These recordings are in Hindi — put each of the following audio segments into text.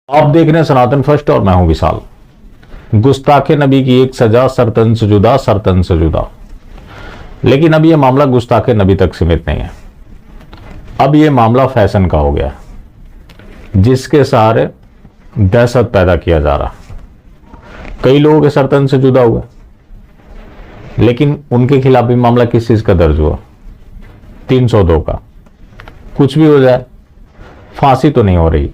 आप देख रहे हैं सनातन फर्स्ट और मैं हूं विशाल। गुस्ताखे नबी की एक सजा सरतन से जुदा, सरतन से जुदा। लेकिन अब यह मामला गुस्ताखे नबी तक सीमित नहीं है। अब यह मामला फैशन का हो गया, जिसके सहारे दहशत पैदा किया जा रहा। कई लोगों के सरतन से जुदा हुआ, लेकिन उनके खिलाफ भी मामला किस चीज का दर्ज हुआ? 302 का। कुछ भी हो जाए, फांसी तो नहीं हो रही।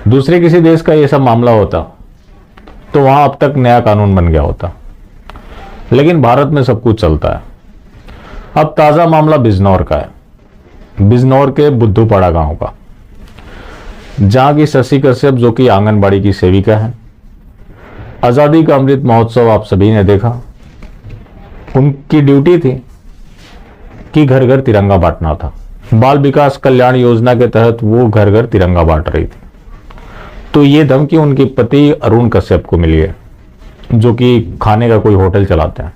दूसरे किसी देश का ये सब मामला होता तो वहां अब तक नया कानून बन गया होता, लेकिन भारत में सब कुछ चलता है। अब ताजा मामला बिजनौर का है, बिजनौर के बुद्धूपाड़ा गांव का, जहां की शशि कश्यप, जो कि आंगनबाड़ी की सेविका है। आजादी का अमृत महोत्सव आप सभी ने देखा। उनकी ड्यूटी थी कि घर घर तिरंगा बांटना था। बाल विकास कल्याण योजना के तहत वो घर घर तिरंगा बांट रही थी। तो ये धमकी उनके पति अरुण कश्यप को मिली है, जो कि खाने का कोई होटल चलाते हैं।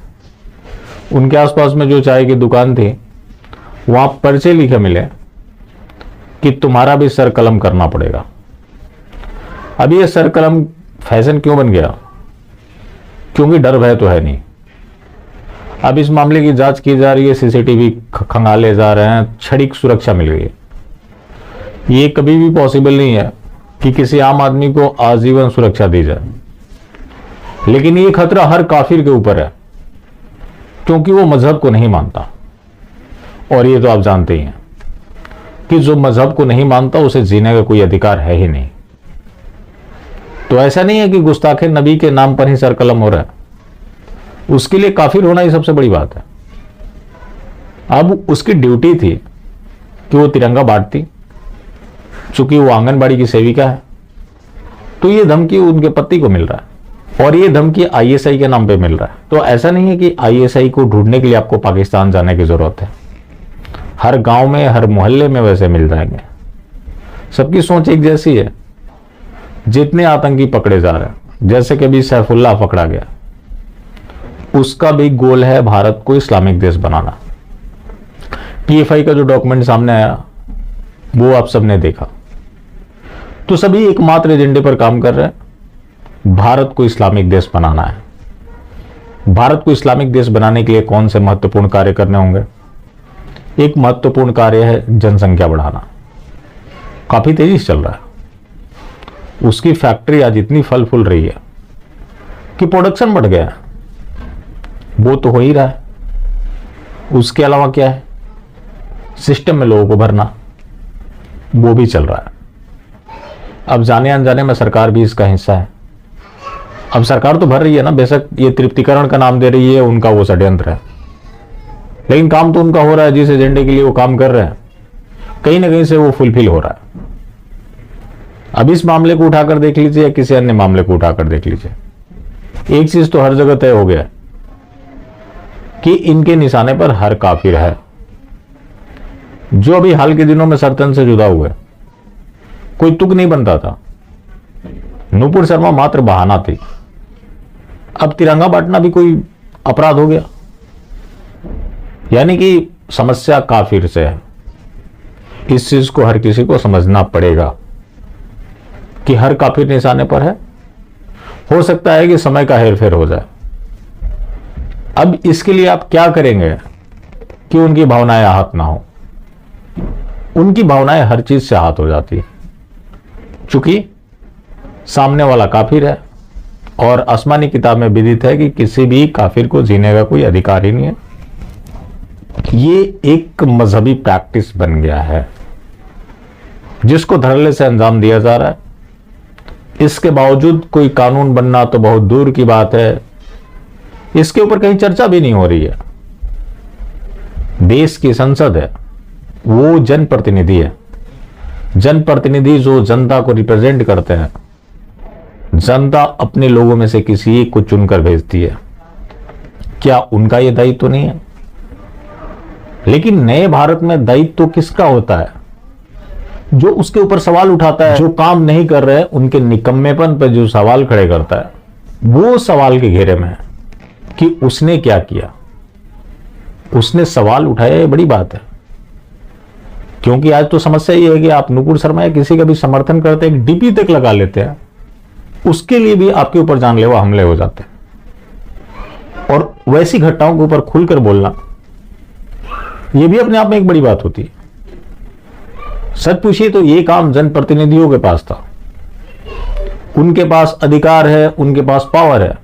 उनके आसपास में जो चाय की दुकान थी, वहां पर्चे लिखे मिले कि तुम्हारा भी सर कलम करना पड़ेगा। अब ये सर कलम फैशन क्यों बन गया? क्योंकि डर भय तो है नहीं। अब इस मामले की जांच की जा रही है, सीसीटीवी खंगाले जा रहे हैं, क्षणिक सुरक्षा मिल गई है। ये कभी भी पॉसिबल नहीं है कि किसी आम आदमी को आजीवन सुरक्षा दी जाए, लेकिन ये खतरा हर काफिर के ऊपर है, क्योंकि वो मजहब को नहीं मानता। और ये तो आप जानते ही हैं कि जो मजहब को नहीं मानता उसे जीने का कोई अधिकार है ही नहीं। तो ऐसा नहीं है कि गुस्ताखे नबी के नाम पर ही सर कलम हो रहा है, उसके लिए काफिर होना ही सबसे बड़ी बात है। अब उसकी ड्यूटी थी कि वो तिरंगा बांटती, चूंकि वो आंगनबाड़ी की सेविका है। तो ये धमकी उनके पति को मिल रहा है, और ये धमकी आईएसआई के नाम पे मिल रहा है। तो ऐसा नहीं है कि आईएसआई को ढूंढने के लिए आपको पाकिस्तान जाने की जरूरत है। हर गांव में, हर मोहल्ले में वैसे मिल जाएंगे। सबकी सोच एक जैसी है। जितने आतंकी पकड़े जा रहे हैं, जैसे कि अभी सैफुल्लाह पकड़ा गया, उसका भी गोल है भारत को इस्लामिक देश बनाना। पीएफआई का जो डॉक्यूमेंट सामने आया, वो आप सबने देखा। तो सभी एकमात्र एजेंडे पर काम कर रहे हैं, भारत को इस्लामिक देश बनाना है। भारत को इस्लामिक देश बनाने के लिए कौन से महत्वपूर्ण कार्य करने होंगे? एक महत्वपूर्ण कार्य है जनसंख्या बढ़ाना। काफी तेजी से चल रहा है। उसकी फैक्ट्री आज इतनी फल फूल रही है कि प्रोडक्शन बढ़ गया है। वो तो हो ही रहा है। उसके अलावा क्या है? सिस्टम में लोगों को भरना, वो भी चल रहा है। अब जाने अनजाने में सरकार भी इसका हिस्सा है। अब सरकार तो भर रही है ना, बेशक ये तृप्तिकरण का नाम दे रही है, उनका वो षड्यंत्र है, लेकिन काम तो उनका हो रहा है। जिस एजेंडे के लिए वो काम कर रहे हैं, कहीं ना कहीं से वो फुलफिल हो रहा है। अब इस मामले को उठाकर देख लीजिए या किसी अन्य मामले को उठाकर देख लीजिए, एक चीज तो हर जगह तय हो गया कि इनके निशाने पर हर काफिर है। जो अभी हाल के दिनों में सरतन से जुदा हुए, कोई तुक नहीं बनता था। नूपुर शर्मा मात्र बहाना थी। अब तिरंगा बांटना भी कोई अपराध हो गया। यानी कि समस्या काफिर से है। इस चीज को हर किसी को समझना पड़ेगा कि हर काफिर निशाने पर है। हो सकता है कि समय का हेरफेर हो जाए। अब इसके लिए आप क्या करेंगे कि उनकी भावनाएं आहत ना हो? उनकी भावनाएं हर चीज से आहत हो जाती है, चूंकि सामने वाला काफिर है, और आसमानी किताब में विदित है कि किसी भी काफिर को जीने का कोई अधिकार ही नहीं है। ये एक मजहबी प्रैक्टिस बन गया है, जिसको धड़ल्ले से अंजाम दिया जा रहा है। इसके बावजूद कोई कानून बनना तो बहुत दूर की बात है। इसके ऊपर कहीं चर्चा भी नहीं हो रही है। देश की संसद है, वो जनप्रतिनिधि है। जनप्रतिनिधि जो जनता को रिप्रेजेंट करते हैं, जनता अपने लोगों में से किसी एक को चुनकर भेजती है। क्या उनका यह दायित्व तो नहीं है? लेकिन नए भारत में दायित्व तो किसका होता है? जो उसके ऊपर सवाल उठाता है, जो काम नहीं कर रहे उनके निकम्मेपन पर जो सवाल खड़े करता है, वो सवाल के घेरे में है कि उसने क्या किया। उसने सवाल उठाया, ये बड़ी बात है। क्योंकि आज तो समस्या ये है कि आप नुपुर शर्मा या किसी का भी समर्थन करते हैं, एक डीपी तक लगा लेते हैं, उसके लिए भी आपके ऊपर जानलेवा हमले हो जाते हैं। और वैसी घटनाओं के ऊपर खुलकर बोलना, यह भी अपने आप में एक बड़ी बात होती है। सच पूछिए तो ये काम जनप्रतिनिधियों के पास था, उनके पास अधिकार है, उनके पास पावर है,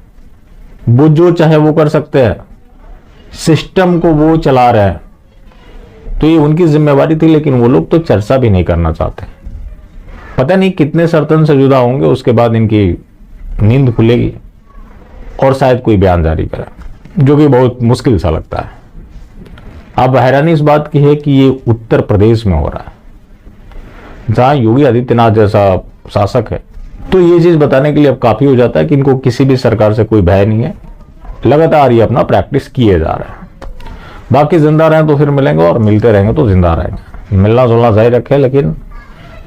वो जो चाहे वो कर सकते हैं, सिस्टम को वो चला रहे हैं, तो ये उनकी जिम्मेवारी थी। लेकिन वो लोग तो चर्चा भी नहीं करना चाहते। पता नहीं कितने सर्तन से जुदा होंगे, उसके बाद इनकी नींद खुलेगी और शायद कोई बयान जारी करे, जो भी बहुत मुश्किल सा लगता है। अब हैरानी इस बात की है कि ये उत्तर प्रदेश में हो रहा है, जहां योगी आदित्यनाथ जैसा शासक है। तो ये चीज बताने के लिए अब काफी हो जाता है कि इनको किसी भी सरकार से कोई भय नहीं है, लगातार ये अपना प्रैक्टिस किए जा रहे हैं। बाकी जिंदा रहें तो फिर मिलेंगे, और मिलते रहेंगे तो जिंदा रहेंगे। मिलना जुलना जारी रखें, लेकिन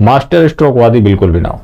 मास्टर स्ट्रोक वादी बिल्कुल भी ना हो।